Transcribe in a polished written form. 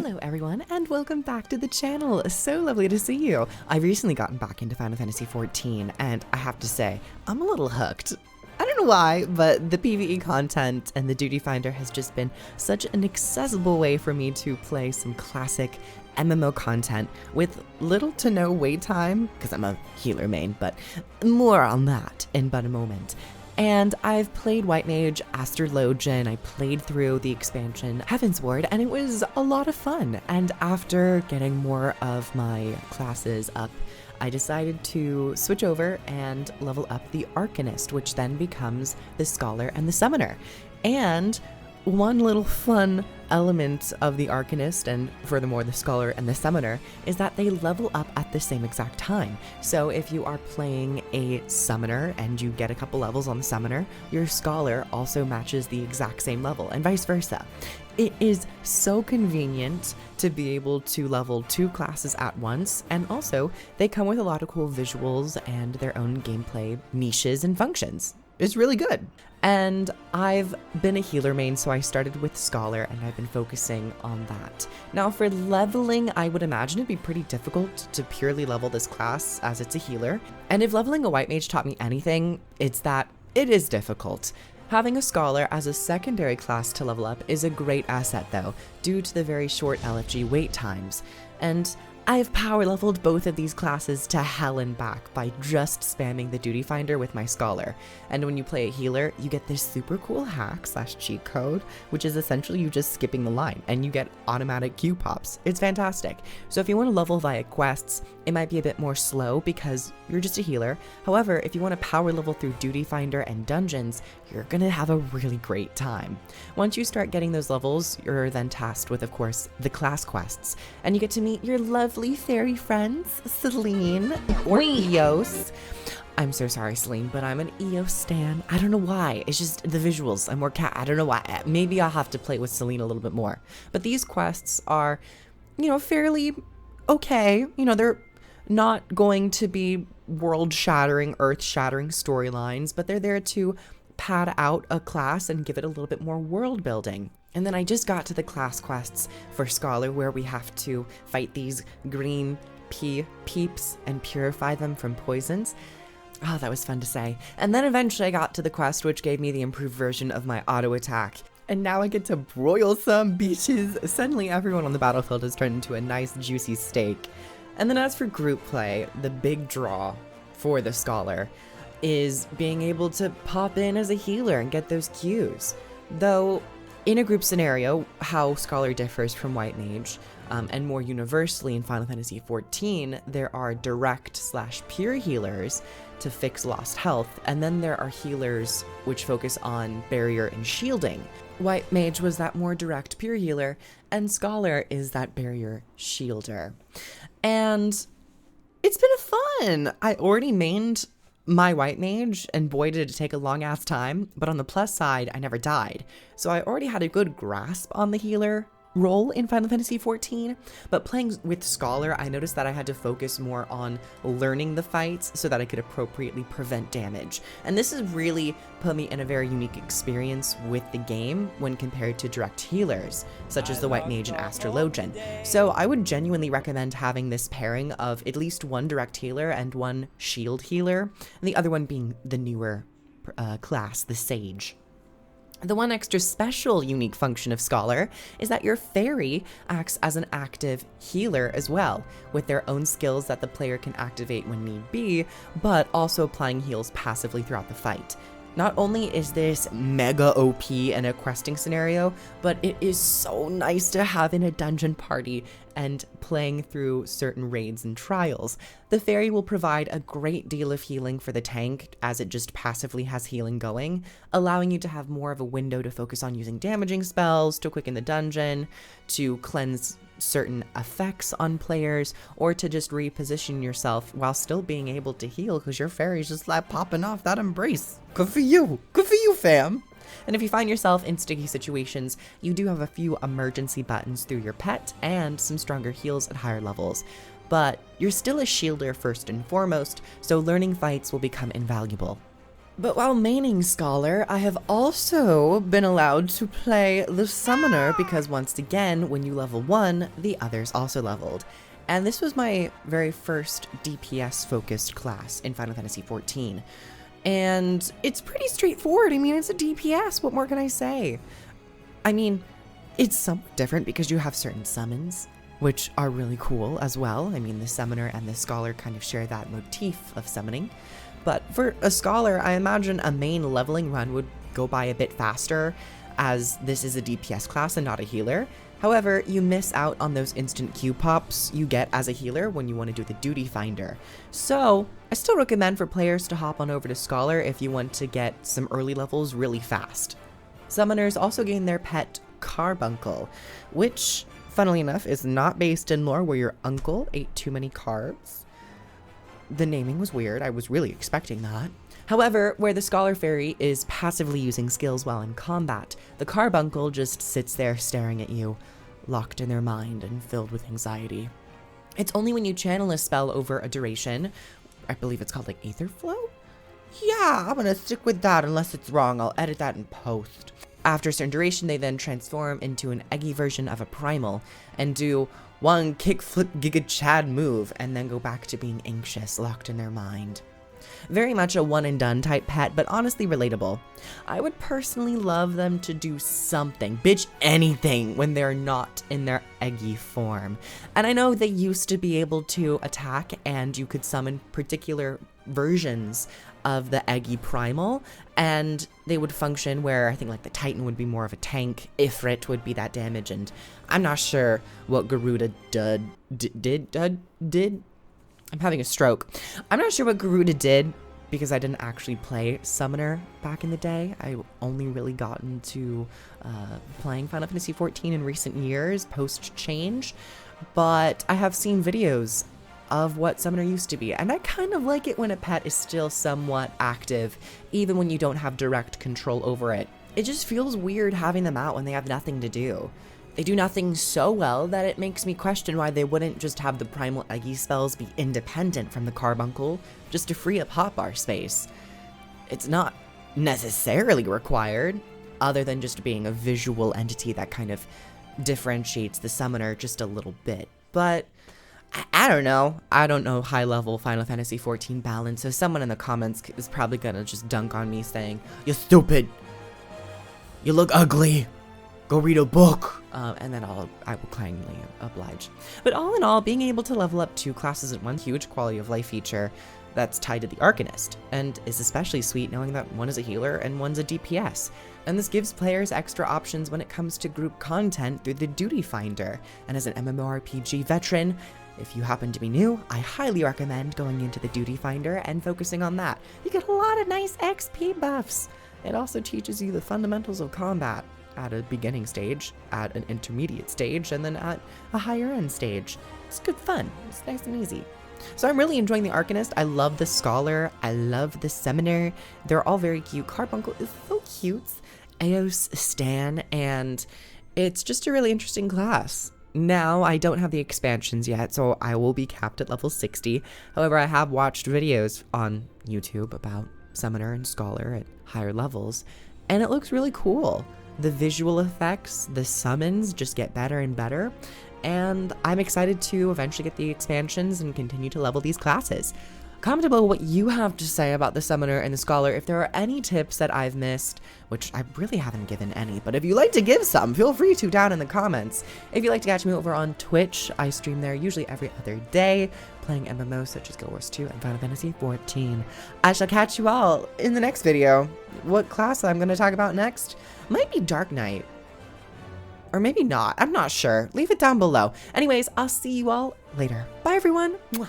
Hello everyone, and welcome back to the channel. So lovely to see you. I've recently gotten back into Final Fantasy XIV, and I have to say, I'm a little hooked. I don't know why, but the PvE content and the Duty Finder has just been such an accessible way for me to play some classic MMO content with little to no wait time, because I'm a healer main, but more on that in but a moment. And I've played White Mage, Astrologian, I played through the expansion Heavensward, and it was a lot of fun. And after getting more of my classes up, I decided to switch over and level up the Arcanist, which then becomes the Scholar and the Summoner. And one little fun element of the Arcanist, and furthermore the Scholar and the Summoner, is that they level up at the same exact time. So if you are playing a Summoner and you get a couple levels on the Summoner, your Scholar also matches the exact same level, and vice versa. It is so convenient to be able to level two classes at once, and also they come with a lot of cool visuals and their own gameplay niches and functions. It's really good. And I've been a healer main, so I started with Scholar and I've been focusing on that. Now for leveling, I would imagine it'd be pretty difficult to purely level this class as it's a healer. And if leveling a White Mage taught me anything, it's that it is difficult. Having a Scholar as a secondary class to level up is a great asset though, due to the very short LFG wait times. And I've power leveled both of these classes to hell and back by just spamming the Duty Finder with my Scholar. And when you play a healer, you get this super cool hack / cheat code, which is essentially you just skipping the line and you get automatic Q pops. It's fantastic. So if you want to level via quests, it might be a bit more slow because you're just a healer. However, if you want to power level through Duty Finder and dungeons, you're gonna have a really great time. Once you start getting those levels, you're then tasked with, of course, the class quests, and you get to meet your lovely fairy friends, Celine or Eos. I'm so sorry, Celine, but I'm an Eos stan. I don't know why. It's just the visuals. I'm more I don't know why. Maybe I'll have to play with Celine a little bit more. But these quests are, fairly okay. They're not going to be world-shattering, earth-shattering storylines, but they're there to pad out a class and give it a little bit more world building. And then I just got to the class quests for Scholar, where we have to fight these green peeps and purify them from poisons. Oh, that was fun to say. And then eventually I got to the quest which gave me the improved version of my auto attack. And now I get to broil some bitches. Suddenly everyone on the battlefield has turned into a nice juicy steak. And then as for group play, the big draw for the Scholar is being able to pop in as a healer and get those Qs. Though in a group scenario, how Scholar differs from White Mage, and more universally in Final Fantasy XIV, there are direct / pure healers to fix lost health, and then there are healers which focus on barrier and shielding. White Mage was that more direct pure healer, and Scholar is that barrier shielder. And it's been fun! I already mained my White Mage, and boy did it take a long ass time, but on the plus side, I never died. So I already had a good grasp on the healer role in Final Fantasy XIV, but playing with Scholar, I noticed that I had to focus more on learning the fights so that I could appropriately prevent damage. And this has really put me in a very unique experience with the game when compared to direct healers, such as the White Mage and Astrologian. So I would genuinely recommend having this pairing of at least one direct healer and one shield healer, and the other one being the newer class, the Sage. The one extra special unique function of Scholar is that your fairy acts as an active healer as well, with their own skills that the player can activate when need be, but also applying heals passively throughout the fight. Not only is this mega OP in a questing scenario, but it is so nice to have in a dungeon party and playing through certain raids and trials. The fairy will provide a great deal of healing for the tank, as it just passively has healing going, allowing you to have more of a window to focus on using damaging spells, to quicken the dungeon, to cleanse certain effects on players, or to just reposition yourself while still being able to heal because your fairy's just like popping off that embrace. Good for you! Good for you, fam! And if you find yourself in sticky situations, you do have a few emergency buttons through your pet and some stronger heals at higher levels. But you're still a shielder first and foremost, so learning fights will become invaluable. But while maining Scholar, I have also been allowed to play the Summoner because once again, when you level 1, the others also leveled. And this was my very first DPS-focused class in Final Fantasy XIV. And it's pretty straightforward. I mean, it's a DPS. What more can I say? I mean, it's somewhat different because you have certain summons, which are really cool as well. I mean, the Summoner and the Scholar kind of share that motif of summoning. But for a Scholar, I imagine a main leveling run would go by a bit faster, as this is a DPS class and not a healer. However, you miss out on those instant Q pops you get as a healer when you want to do the Duty Finder. So, I still recommend for players to hop on over to Scholar if you want to get some early levels really fast. Summoners also gain their pet Carbuncle, which, funnily enough, is not based in lore where your uncle ate too many carbs. The naming was weird, I was really expecting that. However, where the Scholar Fairy is passively using skills while in combat, the Carbuncle just sits there staring at you, locked in their mind and filled with anxiety. It's only when you channel a spell over a duration, I believe it's called like Aether Flow? Yeah, I'm gonna stick with that unless it's wrong, I'll edit that in post. After a certain duration, they then transform into an eggy version of a primal and do one kickflip Giga Chad move and then go back to being anxious, locked in their mind. Very much a one and done type pet, but honestly relatable. I would personally love them to do something, bitch anything, when they're not in their eggy form. And I know they used to be able to attack and you could summon particular versions of the eggy primal, and they would function where I think like the Titan would be more of a tank, Ifrit would be that damage, and I'm not sure what Garuda did. I'm having a stroke. I'm not sure what Garuda did because I didn't actually play Summoner back in the day. I only really got into playing Final Fantasy XIV in recent years, post-change, but I have seen videos of what Summoner used to be, and I kind of like it when a pet is still somewhat active, even when you don't have direct control over it. It just feels weird having them out when they have nothing to do. They do nothing so well that it makes me question why they wouldn't just have the primal eggy spells be independent from the Carbuncle, just to free up hotbar space. It's not necessarily required, other than just being a visual entity that kind of differentiates the Summoner just a little bit. But I don't know. I don't know high-level Final Fantasy XIV balance, so someone in the comments is probably gonna just dunk on me saying, "You're stupid! You look ugly! Go read a book!" And then I will kindly oblige. But all in all, being able to level up 2 classes at one huge quality of life feature that's tied to the Arcanist, and is especially sweet knowing that one is a healer and one's a DPS. And this gives players extra options when it comes to group content through the Duty Finder. And as an MMORPG veteran, if you happen to be new, I highly recommend going into the Duty Finder and focusing on that. You get a lot of nice XP buffs. It also teaches you the fundamentals of combat at a beginning stage, at an intermediate stage, and then at a higher end stage. It's good fun. It's nice and easy. So I'm really enjoying the Arcanist. I love the Scholar. I love the Summoner. They're all very cute. Carbuncle is so cute. Eos Stan, and it's just a really interesting class. Now, I don't have the expansions yet, so I will be capped at level 60. However, I have watched videos on YouTube about Summoner and Scholar at higher levels, and it looks really cool. The visual effects, the summons just get better and better, and I'm excited to eventually get the expansions and continue to level these classes. Comment below what you have to say about the Summoner and the Scholar, if there are any tips that I've missed, which I really haven't given any, but if you'd like to give some, feel free to down in the comments. If you'd like to catch me over on Twitch, I stream there usually every other day, playing MMOs such as Guild Wars 2 and Final Fantasy XIV. I shall catch you all in the next video. What class I'm going to talk about next might be Dark Knight. Or maybe not. I'm not sure. Leave it down below. Anyways, I'll see you all later. Bye, everyone. Mwah.